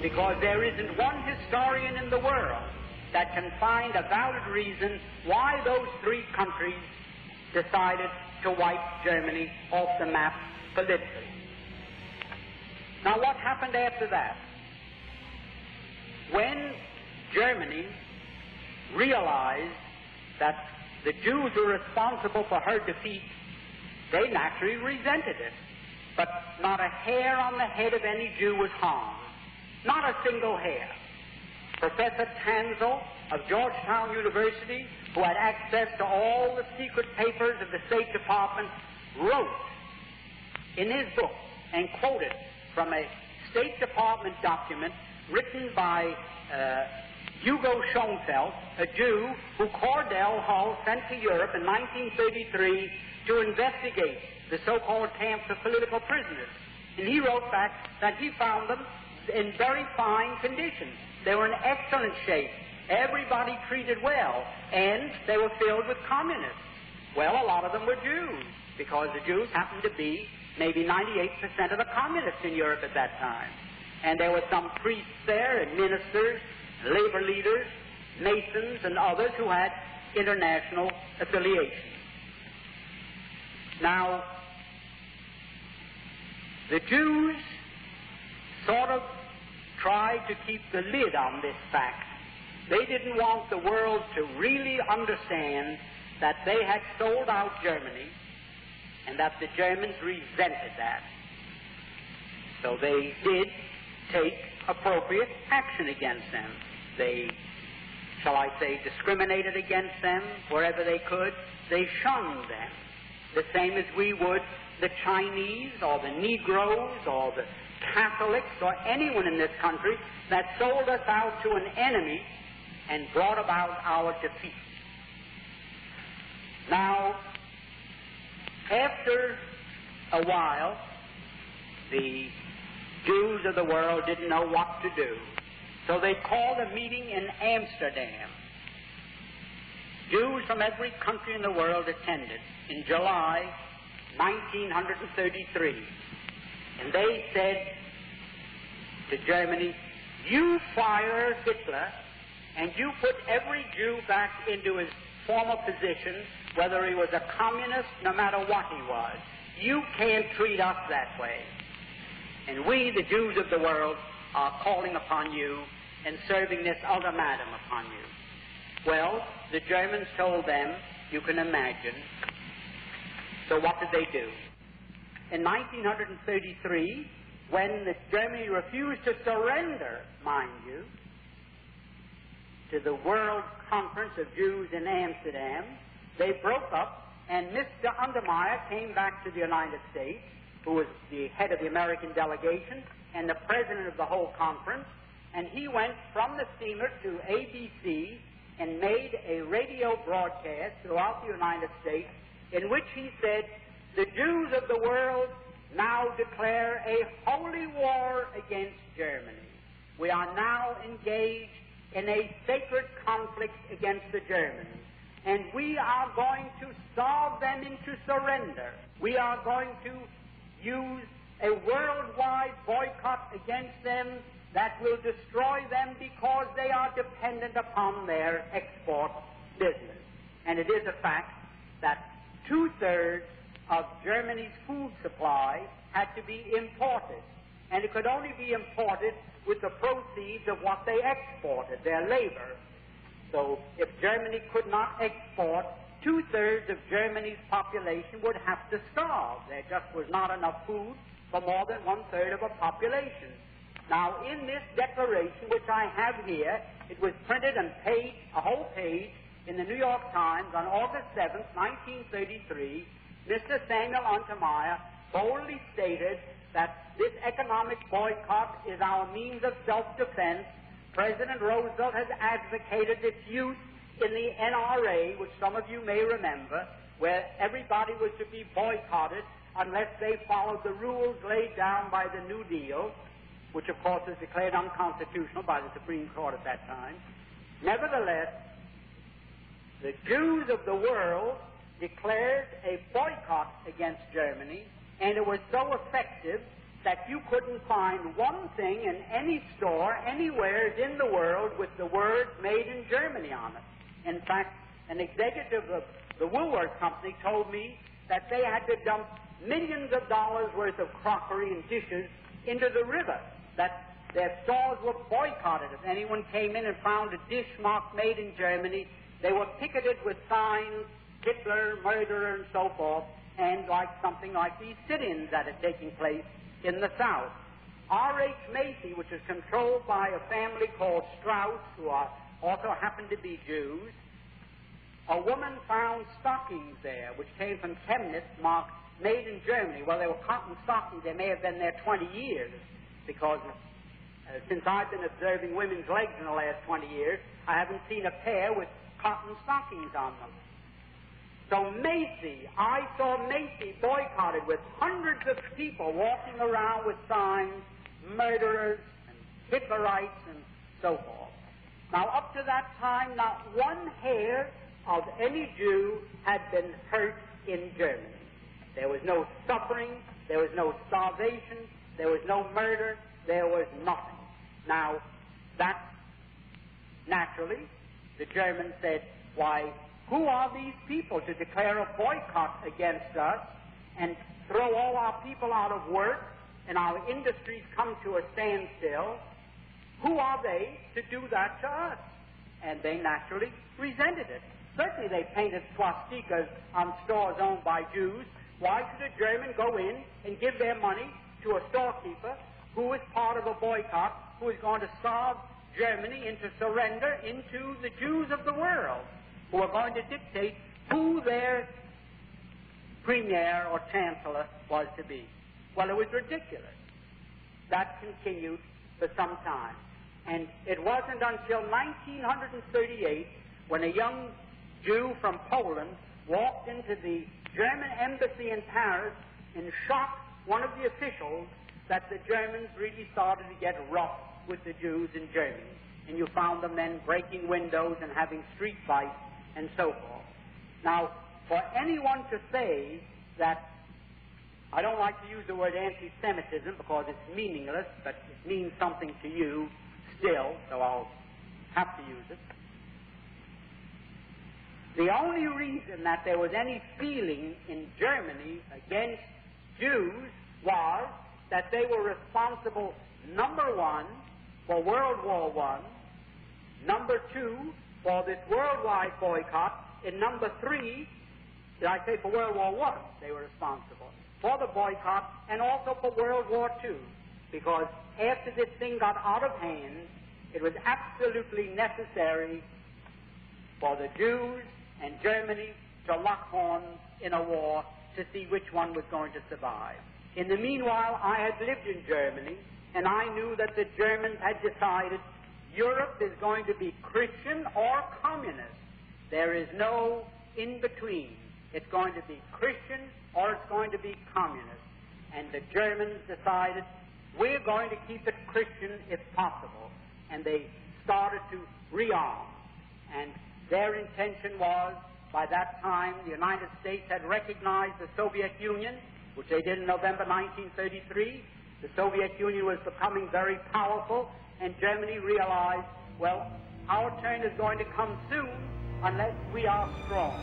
because there isn't one historian in the world that can find a valid reason why those three countries decided to wipe Germany off the map politically. Now, what happened after that? When Germany realized that the Jews were responsible for her defeat, they naturally resented it. But not a hair on the head of any Jew was harmed. Not a single hair. Professor Tanzel of Georgetown University, who had access to all the secret papers of the State Department, wrote in his book and quoted from a State Department document written by Hugo Schoenfeld, a Jew who Cordell Hull sent to Europe in 1933 to investigate the so-called camps of political prisoners. And he wrote back that he found them in very fine condition. They were in excellent shape. Everybody treated well, and they were filled with communists. Well, a lot of them were Jews, because the Jews happened to be maybe 98% of the communists in Europe at that time. And there were some priests there, and ministers, labor leaders, masons, and others who had international affiliation. Now, the Jews sort of tried to keep the lid on this fact. They didn't want the world to really understand that they had sold out Germany and that the Germans resented that. So they did take appropriate action against them. They, shall I say, discriminated against them wherever they could. They shunned them, the same as we would the Chinese or the Negroes or the Catholics or anyone in this country that sold us out to an enemy and brought about our defeat. Now, after a while, the Jews of the world didn't know what to do, so they called a meeting in Amsterdam. Jews from every country in the world attended in July 1933. And they said to Germany, you fire Hitler and you put every Jew back into his former position, whether he was a communist, no matter what he was. You can't treat us that way. And we, the Jews of the world, are calling upon you and serving this ultimatum upon you. Well, the Germans told them, you can imagine. So what did they do? In 1933, when Germany refused to surrender, mind you, to the World Conference of Jews in Amsterdam, they broke up, and Mr. Undermeyer came back to the United States, who was the head of the American delegation and the president of the whole conference, and he went from the steamer to ABC and made a radio broadcast throughout the United States in which he said, the Jews of the world now declare a holy war against Germany. We are now engaged in a sacred conflict against the Germans, and we are going to starve them into surrender. We are going to use a worldwide boycott against them that will destroy them because they are dependent upon their export business. And it is a fact that 2/3 of Germany's food supply had to be imported, and it could only be imported with the proceeds of what they exported, their labor. So if Germany could not export, 2/3 of Germany's population would have to starve. There just was not enough food for more than 1/3 of a population. Now, in this declaration, which I have here, it was printed and a whole page, in the New York Times on August 7th, 1933, Mr. Samuel Untermeyer boldly stated that this economic boycott is our means of self-defense. President Roosevelt has advocated its use in the NRA, which some of you may remember, where everybody was to be boycotted unless they followed the rules laid down by the New Deal, which of course was declared unconstitutional by the Supreme Court at that time. Nevertheless, the Jews of the world declared a boycott against Germany, and it was so effective that you couldn't find one thing in any store anywhere in the world with the words "Made in Germany" on it. In fact, an executive of the Woolworth Company told me that they had to dump millions of dollars worth of crockery and dishes into the river, that their stores were boycotted. If anyone came in and found a dish marked "Made in Germany," they were picketed with signs, "Hitler, murderer," and so forth, and like something like these sit-ins that are taking place in the South. R.H. Macy, which is controlled by a family called Strauss, who also happen to be Jews, a woman found stockings there, which came from Chemnitz, marked "Made in Germany." Well, they were cotton stockings. They may have been there 20 years, because since I've been observing women's legs in the last 20 years, I haven't seen a pair with cotton stockings on them. So Macy, I saw Macy boycotted with hundreds of people walking around with signs, "Murderers" and "Hitlerites" and so forth. Now, up to that time, not one hair of any Jew had been hurt in Germany. There was no suffering, there was no starvation, there was no murder, there was nothing. Now, that, naturally, the Germans said, why, who are these people to declare a boycott against us and throw all our people out of work and our industries come to a standstill? Who are they to do that to us? And they naturally resented it. Certainly they painted swastikas on stores owned by Jews. Why should a German go in and give their money to a storekeeper who is part of a boycott, who is going to starve Germany into surrender into the Jews of the world, who are going to dictate who their premier or chancellor was to be? Well, it was ridiculous. That continued for some time. And it wasn't until 1938 when a young Jew from Poland walked into the German embassy in Paris and shocked one of the officials that the Germans really started to get rough with the Jews in Germany. And you found them then breaking windows and having street fights and so forth. Now, for anyone to say that, I don't like to use the word anti-Semitism because it's meaningless, but it means something to you still, so I'll have to use it. The only reason that there was any feeling in Germany against Jews was that they were responsible, number one, for World War I, number two, for this worldwide boycott, and number three, did I say for World War I, they were responsible for the boycott and also for World War II, because after this thing got out of hand, it was absolutely necessary for the Jews and Germany to lock horns in a war to see which one was going to survive. In the meanwhile, I had lived in Germany, and I knew that the Germans had decided Europe is going to be Christian or communist. There is no in-between. It's going to be Christian or it's going to be communist. And the Germans decided, we're going to keep it Christian if possible. And they started to rearm. And their intention was, by that time, the United States had recognized the Soviet Union, which they did in November 1933. The Soviet Union was becoming very powerful, and Germany realized, well, our turn is going to come soon unless we are strong.